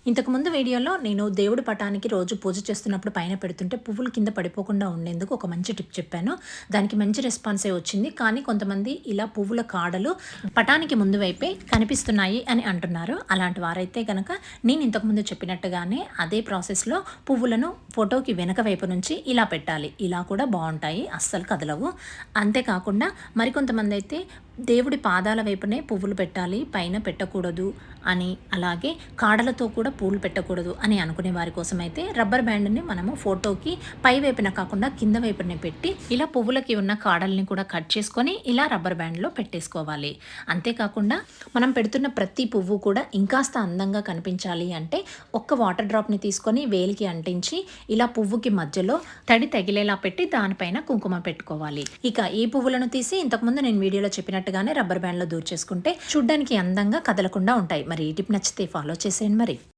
ఇంతకుముందు వీడియోలో నేను దేవుడి పటానికి రోజు పూజ చేస్తున్నప్పుడు పైన పెడుతుంటే పువ్వులు కింద పడిపోకుండా ఉండేందుకు ఒక మంచి టిప్ చెప్పాను. దానికి మంచి రెస్పాన్సే వచ్చింది. కానీ కొంతమంది ఇలా పువ్వుల కాడలు పటానికి ముందు వైపే కనిపిస్తున్నాయి అని అంటున్నారు. అలాంటి వారైతే కనుక నేను ఇంతకుముందు చెప్పినట్టుగానే అదే ప్రాసెస్లో పువ్వులను ఫోటోకి వెనక వైపు నుంచి ఇలా పెట్టాలి. ఇలా కూడా బాగుంటాయి, అస్సలు కదలవు. అంతేకాకుండా మరికొంతమంది అయితే దేవుడి పాదాల వైపునే పువ్వులు పెట్టాలి, పైన పెట్టకూడదు అని, అలాగే కాడలతో కూడా పూలు పెట్టకూడదు అని అనుకునే వారి కోసం అయితే రబ్బర్ బ్యాండ్ని మనము ఫోటోకి పై వైపున కాకుండా కింద వైపునే పెట్టి ఇలా పువ్వులకి ఉన్న కాడల్ని కూడా కట్ చేసుకొని ఇలా రబ్బర్ బ్యాండ్లో పెట్టేసుకోవాలి. అంతేకాకుండా మనం పెడుతున్న ప్రతి పువ్వు కూడా ఇంకాస్త అందంగా కనిపించాలి అంటే ఒక్క వాటర్ డ్రాప్ని తీసుకొని వేలికి అంటించి ఇలా పువ్వుకి మధ్యలో తడి తగిలేలా పెట్టి దానిపైన కుంకుమ పెట్టుకోవాలి. ఇక ఈ పువ్వులను తీసి ఇంతకుముందు నేను వీడియోలో చెప్పినట్టుగానే రబ్బర్ బ్యాండ్లో దూర్చేసుకుంటే చూడ్డానికి అందంగా కదలకుండా ఉంటాయి. మరి ఈ టిప్ నచ్చితే ఫాలో చేసేయండి మరి.